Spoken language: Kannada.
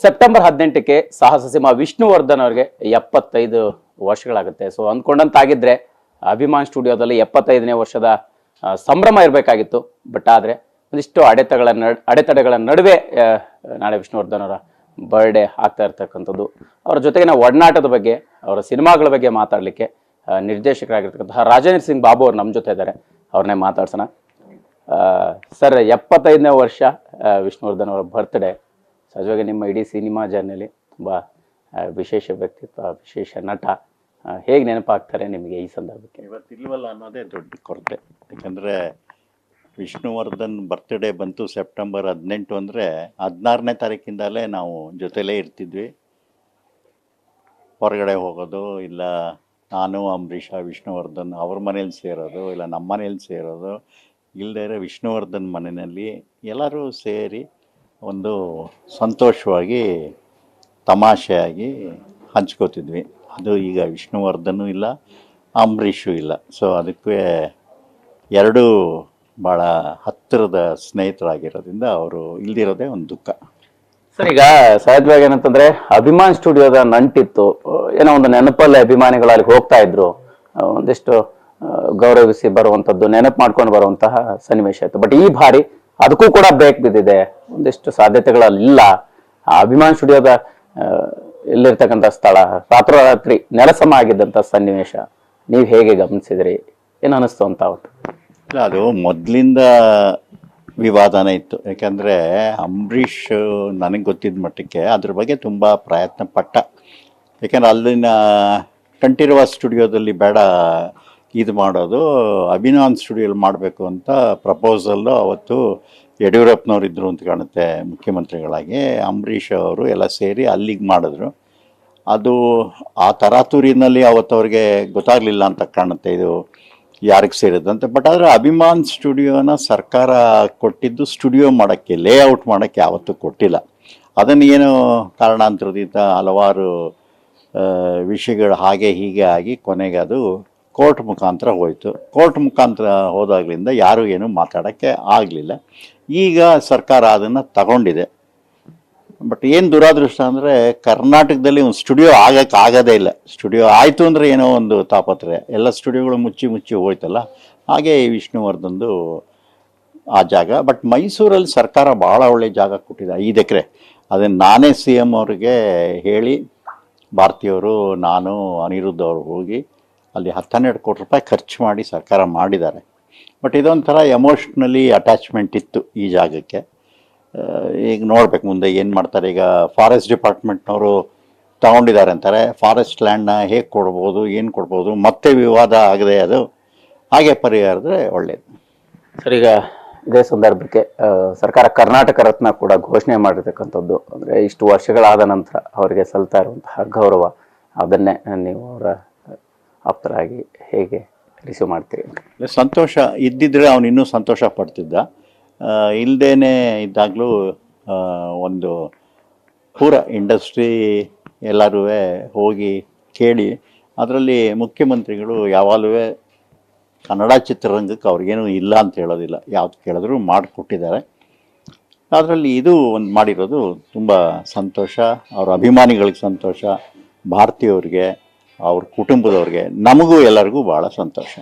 ಸೆಪ್ಟೆಂಬರ್ 18ಕ್ಕೆ ಸಾಹಸ ಸಿಂಹ ವಿಷ್ಣುವರ್ಧನ್ ಅವರಿಗೆ 75 ವರ್ಷಗಳಾಗುತ್ತೆ. ಸೊ ಅಂದ್ಕೊಂಡಂತಾಗಿದ್ರೆ ಅಭಿಮಾನ್ ಸ್ಟುಡಿಯೋದಲ್ಲಿ 75ನೇ ವರ್ಷದ ಸಂಭ್ರಮ ಇರಬೇಕಾಗಿತ್ತು. ಬಟ್ ಆದ್ರೆ ಒಂದಿಷ್ಟು ಅಡೆತಡೆಗಳ ನಡುವೆ ನಾಳೆ ವಿಷ್ಣುವರ್ಧನ್ ಅವರ ಬರ್ಡೇ ಆಗ್ತಾ ಇರ್ತಕ್ಕಂಥದ್ದು. ಅವರ ಜೊತೆಗಿನ ಒಡನಾಟದ ಬಗ್ಗೆ, ಅವರ ಸಿನಿಮಾಗಳ ಬಗ್ಗೆ ಮಾತಾಡಲಿಕ್ಕೆ ನಿರ್ದೇಶಕರಾಗಿರ್ತಕ್ಕಂತಹ ರಾಜೇಂದ್ರ ಸಿಂಗ್ ಬಾಬು ಅವರು ನಮ್ಮ ಜೊತೆ ಇದ್ದಾರೆ. ಅವ್ರನ್ನೇ ಮಾತಾಡ್ಸೋಣ. ಸರ್, 75ನೇ ವರ್ಷ ವಿಷ್ಣುವರ್ಧನ್ ಅವರ ಬರ್ತ್ಡೇ. ಸಹಜವಾಗಿ ನಿಮ್ಮ ಇಡೀ ಸಿನಿಮಾ ಜರ್ನಿಲಿ ತುಂಬ ವಿಶೇಷ ವ್ಯಕ್ತಿತ್ವ, ವಿಶೇಷ ನಟ. ಹೇಗೆ ನೆನಪಾಗ್ತಾರೆ ನಿಮಗೆ ಈ ಸಂದರ್ಭಕ್ಕೆ? ಇವತ್ತಿಲ್ವಲ್ಲ ಅನ್ನೋದೇ ದೊಡ್ಡ ಕೊರತೆ. ಯಾಕಂದರೆ ವಿಷ್ಣುವರ್ಧನ್ ಬರ್ತ್ಡೇ ಬಂತು ಸೆಪ್ಟೆಂಬರ್ 18 ಅಂದರೆ 16ನೇ ತಾರೀಕಿಂದಲೇ ನಾವು ಜೊತೆಲೇ ಇರ್ತಿದ್ವಿ. ಹೊರಗಡೆ ಹೋಗೋದು, ಇಲ್ಲ ನಾನು ಅಂಬರೀಷ ವಿಷ್ಣುವರ್ಧನ್ ಅವ್ರ ಮನೇಲಿ ಸೇರೋದು, ಇಲ್ಲ ನಮ್ಮ ಮನೇಲಿ ಸೇರೋದು, ಇಲ್ಲದೇ ವಿಷ್ಣುವರ್ಧನ್ ಮನೆಯಲ್ಲಿ ಎಲ್ಲರೂ ಸೇರಿ ಒಂದು ಸಂತೋಷವಾಗಿ ತಮಾಷೆಯಾಗಿ ಹಂಚ್ಕೋತಿದ್ವಿ. ಅದು ಈಗ ವಿಷ್ಣುವರ್ಧನೂ ಇಲ್ಲ, ಅಂಬರೀಷು ಇಲ್ಲ. ಸೊ ಅದಕ್ಕೆ ಎರಡೂ ಭಾಳ ಹತ್ತಿರದ ಸ್ನೇಹಿತರಾಗಿರೋದ್ರಿಂದ ಅವರು ಇಲ್ದಿರೋದೇ ಒಂದು ದುಃಖ. ಸರ್, ಈಗ ಸಹಜವಾಗಿ ಏನಂತಂದ್ರೆ ಅಭಿಮಾನ್ ಸ್ಟುಡಿಯೋದ ನಂಟಿತ್ತು. ಏನೋ ಒಂದು ನೆನಪಲ್ಲಿ ಅಭಿಮಾನಿಗಳು ಅಲ್ಲಿಗೆ ಹೋಗ್ತಾ ಇದ್ರು, ಒಂದಿಷ್ಟು ಗೌರವಿಸಿ ಬರುವಂತದ್ದು, ನೆನಪು ಮಾಡ್ಕೊಂಡು ಬರುವಂತಹ ಸನ್ನಿವೇಶ ಆಯ್ತು. ಬಟ್ ಈ ಬಾರಿ ಅದಕ್ಕೂ ಕೂಡ ಬೇಕ್ ಬಿದ್ದಿದೆ. ಒಂದಿಷ್ಟು ಸಾಧ್ಯತೆಗಳಿಲ್ಲ. ಆ ಅಭಿಮಾನ್ ಸ್ಟುಡಿಯೋದ ಇಲ್ಲಿರ್ತಕ್ಕಂಥ ಸ್ಥಳ ರಾತ್ರೋರಾತ್ರಿ ನೆಲಸಮ ಆಗಿದ್ದಂಥ ಸನ್ನಿವೇಶ ನೀವು ಹೇಗೆ ಗಮನಿಸಿದ್ರಿ? ಏನು ಅನಿಸ್ತು ಅಂತ ಅವತ್ತು? ಇಲ್ಲ, ಅದು ಮೊದಲಿಂದ ವಿವಾದನೇ ಇತ್ತು. ಯಾಕೆಂದರೆ ಅಂಬರೀಷ್ ನನಗೆ ಗೊತ್ತಿದ್ದ ಮಟ್ಟಕ್ಕೆ ಅದ್ರ ಬಗ್ಗೆ ತುಂಬ ಪ್ರಯತ್ನ ಪಟ್ಟ. ಯಾಕೆಂದರೆ ಅಲ್ಲಿನ ಕಂಠೀರವ ಸ್ಟುಡಿಯೋದಲ್ಲಿ ಬೇಡ ಇದು ಮಾಡೋದು, ಅಭಿಮಾನ್ ಸ್ಟುಡಿಯೋಲಿ ಮಾಡಬೇಕು ಅಂತ ಪ್ರಪೋಸಲ್ಲು ಅವತ್ತು ಯಡಿಯೂರಪ್ಪನವ್ರು ಇದ್ದರು ಅಂತ ಕಾಣುತ್ತೆ ಮುಖ್ಯಮಂತ್ರಿಗಳಾಗಿ. ಅಂಬರೀಷ್ ಅವರು ಎಲ್ಲ ಸೇರಿ ಅಲ್ಲಿಗೆ ಮಾಡಿದ್ರು. ಅದು ಆ ತರಾತುರಿನಲ್ಲಿ ಅವತ್ತು ಅವ್ರಿಗೆ ಗೊತ್ತಾಗಲಿಲ್ಲ ಅಂತ ಕಾಣುತ್ತೆ ಇದು ಯಾರಿಗೆ ಸೇರಿದಂತೆ. ಬಟ್ ಆದರೆ ಅಭಿಮಾನ್ ಸ್ಟುಡಿಯೋನ ಸರ್ಕಾರ ಕೊಟ್ಟಿದ್ದು ಸ್ಟುಡಿಯೋ ಮಾಡೋಕ್ಕೆ, ಲೇಔಟ್ ಮಾಡೋಕ್ಕೆ ಯಾವತ್ತೂ ಕೊಟ್ಟಿಲ್ಲ. ಅದನ್ನು ಏನು ಕಾರಣಾಂತರದಿಂದ ಹಲವಾರು ವಿಷಯಗಳು ಹಾಗೆ ಹೀಗೆ ಆಗಿ ಕೊನೆಗೆ ಅದು ಕೋರ್ಟ್ ಮುಖಾಂತರ ಹೋಯಿತು. ಕೋರ್ಟ್ ಮುಖಾಂತರ ಹೋದಾಗಲಿಂದ ಯಾರೂ ಏನೂ ಮಾತಾಡೋಕ್ಕೆ ಆಗಲಿಲ್ಲ. ಈಗ ಸರ್ಕಾರ ಅದನ್ನು ತಗೊಂಡಿದೆ. ಬಟ್ ಏನು ದುರಾದೃಷ್ಟ ಅಂದರೆ ಕರ್ನಾಟಕದಲ್ಲಿ ಒಂದು ಸ್ಟುಡಿಯೋ ಆಗೋದೇ ಇಲ್ಲ. ಸ್ಟುಡಿಯೋ ಆಯಿತು ಅಂದರೆ ಏನೋ ಒಂದು ತಾಪತ್ರೆ. ಎಲ್ಲ ಸ್ಟುಡಿಯೋಗಳು ಮುಚ್ಚಿ ಹೋಯ್ತಲ್ಲ. ಹಾಗೆ ವಿಷ್ಣುವರ್ಧನ್ದು ಆ ಜಾಗ. ಬಟ್ ಮೈಸೂರಲ್ಲಿ ಸರ್ಕಾರ ಭಾಳ ಒಳ್ಳೆ ಜಾಗ ಕೊಟ್ಟಿದೆ, 5 ಎಕರೆ. ಅದನ್ನು ನಾನೇ CM ಅವ್ರಿಗೆ ಹೇಳಿ, ಭಾರತೀಯವರು, ನಾನು, ಅನಿರುದ್ಧ ಅವರು ಹೋಗಿ ಅಲ್ಲಿ 10-12 ಕೋಟಿ ರೂಪಾಯಿ ಖರ್ಚು ಮಾಡಿ ಸರ್ಕಾರ ಮಾಡಿದ್ದಾರೆ. ಬಟ್ ಇದೊಂಥರ ಎಮೋಷ್ನಲಿ ಅಟ್ಯಾಚ್ಮೆಂಟ್ ಇತ್ತು ಈ ಜಾಗಕ್ಕೆ. ಈಗ ನೋಡ್ಬೇಕು ಮುಂದೆ ಏನು ಮಾಡ್ತಾರೆ. ಈಗ ಫಾರೆಸ್ಟ್ ಡಿಪಾರ್ಟ್ಮೆಂಟ್ನವರು ತಗೊಂಡಿದ್ದಾರೆ ಅಂತಾರೆ. ಫಾರೆಸ್ಟ್ ಲ್ಯಾಂಡ್ನ ಹೇಗೆ ಕೊಡ್ಬೋದು, ಏನು ಕೊಡ್ಬೋದು, ಮತ್ತೆ ವಿವಾದ ಆಗದೆ ಅದು ಹಾಗೆ ಪರಿಹಾರದ್ರೆ ಒಳ್ಳೆಯದು. ಸರ್, ಈಗ ಇದೇ ಸಂದರ್ಭಕ್ಕೆ ಸರ್ಕಾರ ಕರ್ನಾಟಕ ರತ್ನ ಕೂಡ ಘೋಷಣೆ ಮಾಡಿರ್ತಕ್ಕಂಥದ್ದು. ಅಂದರೆ ಇಷ್ಟು ವರ್ಷಗಳಾದ ನಂತರ ಅವರಿಗೆ ಸಲ್ತಾ ಇರುವಂತಹ ಗೌರವ, ಅದನ್ನೇ ನೀವು ಅವರ ಆಪ್ತರಾಗಿ ಹೇಗೆ ರಿಸೀವ್ ಮಾಡ್ತೀರಿ? ಸಂತೋಷ ಇದ್ದಿದ್ರೆ ಅವನು ಇನ್ನೂ ಸಂತೋಷ ಪಡ್ತಿದ್ದ. ಇಲ್ಲದೇ ಇದ್ದಾಗಲೂ ಒಂದು ಪೂರ ಇಂಡಸ್ಟ್ರಿ ಎಲ್ಲರೂ ಹೋಗಿ ಕೇಳಿ, ಅದರಲ್ಲಿ ಮುಖ್ಯಮಂತ್ರಿಗಳು ಯಾವಾಗಲೂ ಕನ್ನಡ ಚಿತ್ರರಂಗಕ್ಕೆ ಅವ್ರಿಗೇನು ಇಲ್ಲ ಅಂತ ಹೇಳೋದಿಲ್ಲ, ಯಾವ್ದು ಕೇಳಿದ್ರು ಮಾಡಿಕೊಟ್ಟಿದ್ದಾರೆ. ಅದರಲ್ಲಿ ಇದು ಒಂದು ಮಾಡಿರೋದು ತುಂಬ ಸಂತೋಷ. ಅವ್ರ ಅಭಿಮಾನಿಗಳಿಗೆ ಸಂತೋಷ, ಭಾರತೀಯವ್ರಿಗೆ, ಅವ್ರ ಕುಟುಂಬದವ್ರಿಗೆ, ನಮಗೂ ಎಲ್ಲರಿಗೂ ಭಾಳ ಸಂತೋಷ.